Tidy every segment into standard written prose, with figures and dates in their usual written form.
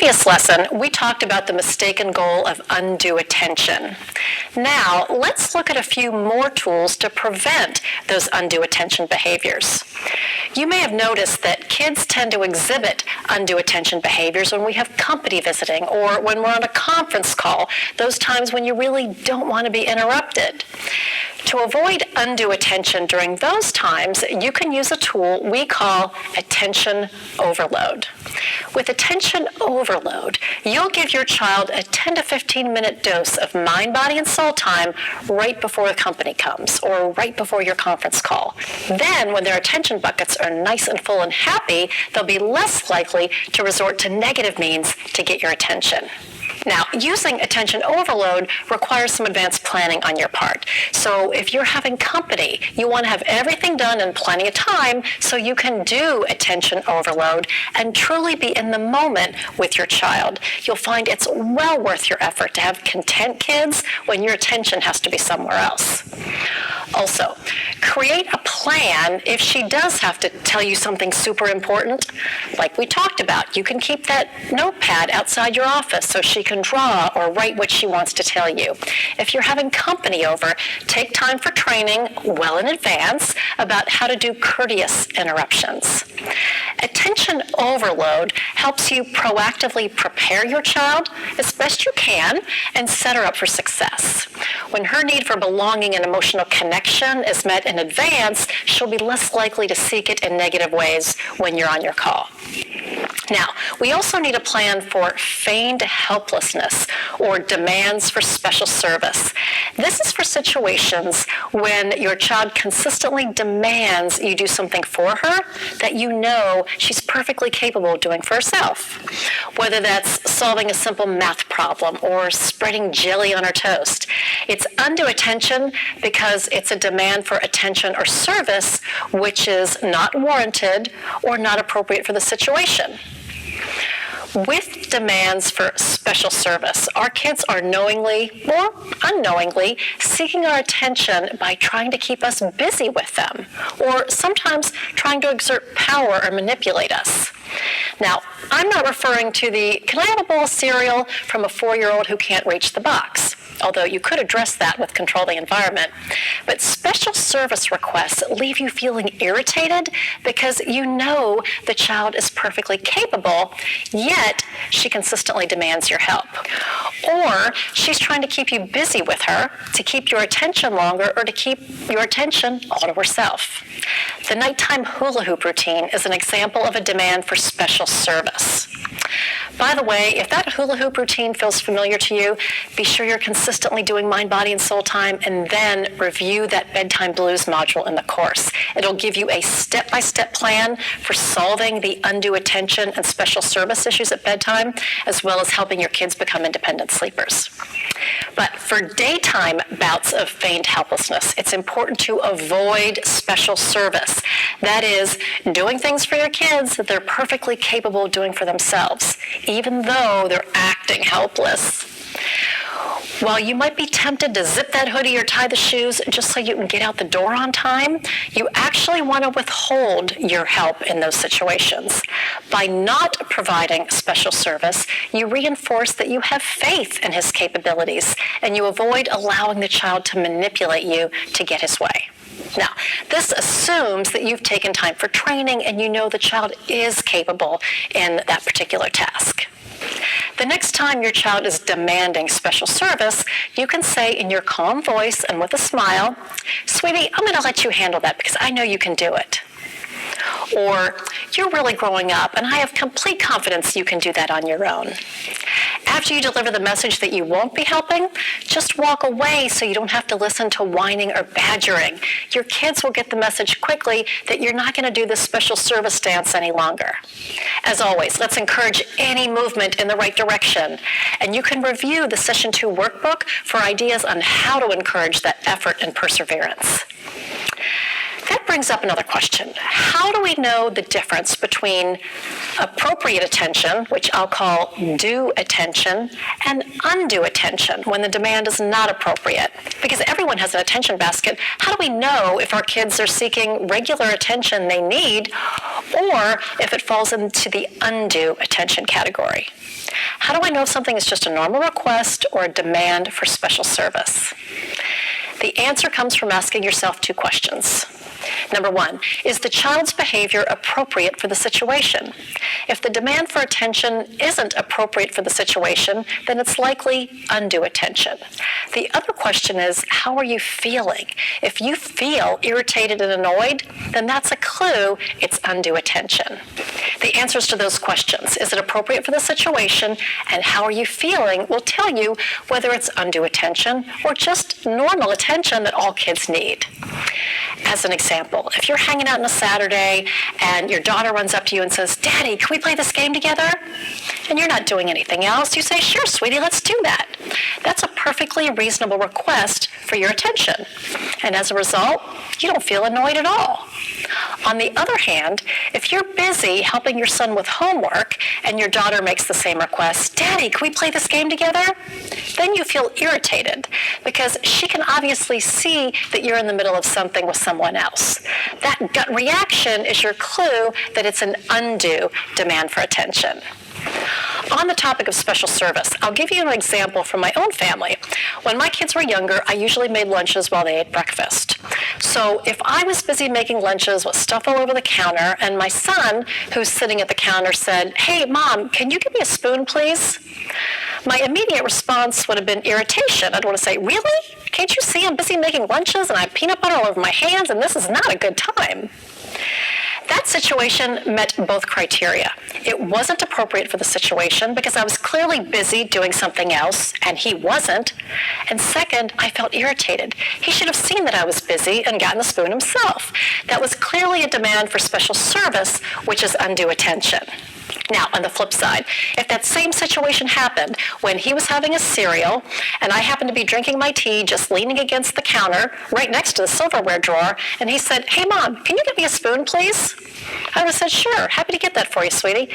previous lesson, we talked about the mistaken goal of undue attention. Now, let's look at a few more tools to prevent those undue attention behaviors. You may have noticed that kids tend to exhibit undue attention behaviors when we have company visiting or when we're on a conference call, those times when you really don't want to be interrupted. To avoid undue attention during those times, you can use a tool we call attention overload. With attention overload, you'll give your child a 10 to 15-minute dose of mind, body, and soul time right before the company comes or right before your conference call. Then, when their attention buckets are nice and full and happy, they'll be less likely to resort to negative means to get your attention. Now, using attention overload requires some advanced planning on your part. So if you're having company, you want to have everything done in plenty of time so you can do attention overload and truly be in the moment with your child. You'll find it's well worth your effort to have content kids when your attention has to be somewhere else. Also, create a plan if she does have to tell you something super important. Like we talked about, you can keep that notepad outside your office so she can draw or write what she wants to tell you. If you're having company over, take time for training well in advance about how to do courteous interruptions. Attention overload helps you proactively prepare your child as best you can and set her up for success. When her need for belonging and emotional connection is met in advance, she'll be less likely to seek it in negative ways when you're on your call. Now, we also need a plan for feigned helplessness or demands for special service. This is for situations when your child consistently demands you do something for her that you know she's perfectly capable of doing for herself. Whether that's solving a simple math problem or spreading jelly on her toast. It's undue attention because it's a demand for attention or service which is not warranted or not appropriate for the situation. With demands for special service, our kids are knowingly or unknowingly seeking our attention by trying to keep us busy with them, or sometimes trying to exert power or manipulate us. Now, I'm not referring to the, "Can I have a bowl of cereal?" from a 4-year-old who can't reach the box, although you could address that with control the environment. But special service requests leave you feeling irritated because you know the child is perfectly capable, yet she consistently demands your help. Or she's trying to keep you busy with her, to keep your attention longer, or to keep your attention all to herself. The nighttime hula hoop routine is an example of a demand for special service. By the way, if that hula hoop routine feels familiar to you, be sure you're consistently doing mind, body, and soul time, and then review that bedtime blues module in the course. It'll give you a step-by-step plan for solving the undue attention and special service issues at bedtime, as well as helping your kids become independent sleepers. But for daytime bouts of feigned helplessness, it's important to avoid special service. That is, doing things for your kids that they're perfectly capable of doing for themselves, even though they're acting helpless. While you might be tempted to zip that hoodie or tie the shoes just so you can get out the door on time, you actually want to withhold your help in those situations. By not providing special service, you reinforce that you have faith in his capabilities, and you avoid allowing the child to manipulate you to get his way. Now, this assumes that you've taken time for training and you know the child is capable in that particular task. The next time your child is demanding special service, you can say in your calm voice and with a smile, "Sweetie, I'm going to let you handle that because I know you can do it." Or, "You're really growing up and I have complete confidence you can do that on your own." After you deliver the message that you won't be helping, just walk away so you don't have to listen to whining or badgering. Your kids will get the message quickly that you're not going to do this special service dance any longer. As always, let's encourage any movement in the right direction. And you can review the Session 2 workbook for ideas on how to encourage that effort and perseverance. That brings up another question. How do we know the difference between appropriate attention, which I'll call due attention, and undue attention when the demand is not appropriate? Because everyone has an attention basket. How do we know if our kids are seeking regular attention they need, or if it falls into the undue attention category? How do I know if something is just a normal request or a demand for special service? The answer comes from asking yourself two questions. Number one, is the child's behavior appropriate for the situation? If the demand for attention isn't appropriate for the situation, then it's likely undue attention. The other question is, how are you feeling? If you feel irritated and annoyed, then that's a clue it's undue attention. The answers to those questions, is it appropriate for the situation, and how are you feeling, will tell you whether it's undue attention or just normal attention that all kids need. As an example, if you're hanging out on a Saturday and your daughter runs up to you and says, "Daddy, can we play this game together?" and you're not doing anything else, you say, "Sure, sweetie, let's do that." That's a perfectly reasonable request for your attention. And as a result, you don't feel annoyed at all. On the other hand, if you're busy helping your son with homework and your daughter makes the same request, "Daddy, can we play this game together?" then you feel irritated because she can obviously see that you're in the middle of something with someone else. That gut reaction is your clue that it's an undue demand for attention. On the topic of special service, I'll give you an example from my own family. When my kids were younger, I usually made lunches while they ate breakfast. So if I was busy making lunches with stuff all over the counter, and my son, who's sitting at the counter, said, "Hey, Mom, can you give me a spoon, please?" my immediate response would have been irritation. I'd want to say, "Really? Can't you see I'm busy making lunches and I have peanut butter all over my hands and this is not a good time?" That situation met both criteria. It wasn't appropriate for the situation because I was clearly busy doing something else and he wasn't. And second, I felt irritated. He should have seen that I was busy and gotten the spoon himself. That was clearly a demand for special service, which is undue attention. Now, on the flip side, if that same situation happened when he was having a cereal and I happened to be drinking my tea just leaning against the counter right next to the silverware drawer, and he said, "Hey, Mom, can you give me a spoon, please?" I would have said, "Sure, happy to get that for you, sweetie,"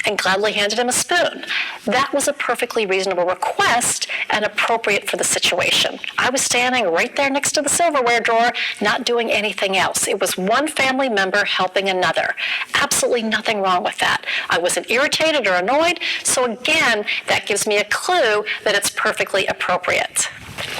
and gladly handed him a spoon. That was a perfectly reasonable request and appropriate for the situation. I was standing right there next to the silverware drawer, not doing anything else. It was one family member helping another. Absolutely nothing wrong with that. I wasn't irritated or annoyed, so again, that gives me a clue that it's perfectly appropriate.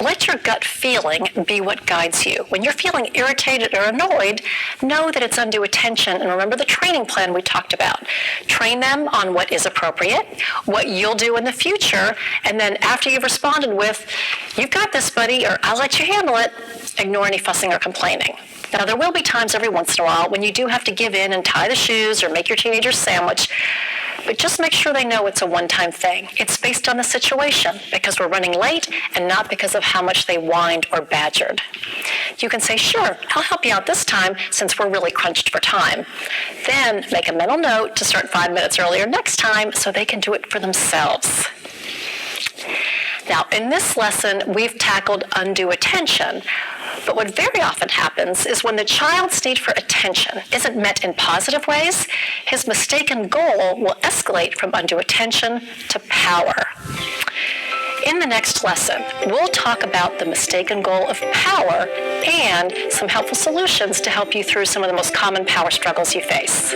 Let your gut feeling be what guides you. When you're feeling irritated or annoyed, know that it's undue attention, and remember the training plan we talked about. Train them on what is appropriate, what you'll do in the future, and then after you've responded with, "You've got this, buddy," or "I'll let you handle it," ignore any fussing or complaining. Now, there will be times every once in a while when you do have to give in and tie the shoes or make your teenager's sandwich, but just make sure they know it's a one-time thing. It's based on the situation because we're running late and not because of how much they whined or badgered. You can say, "Sure, I'll help you out this time since we're really crunched for time." Then make a mental note to start 5 minutes earlier next time so they can do it for themselves. Now, in this lesson, we've tackled undue attention. But what very often happens is when the child's need for attention isn't met in positive ways, his mistaken goal will escalate from undue attention to power. In the next lesson, we'll talk about the mistaken goal of power and some helpful solutions to help you through some of the most common power struggles you face.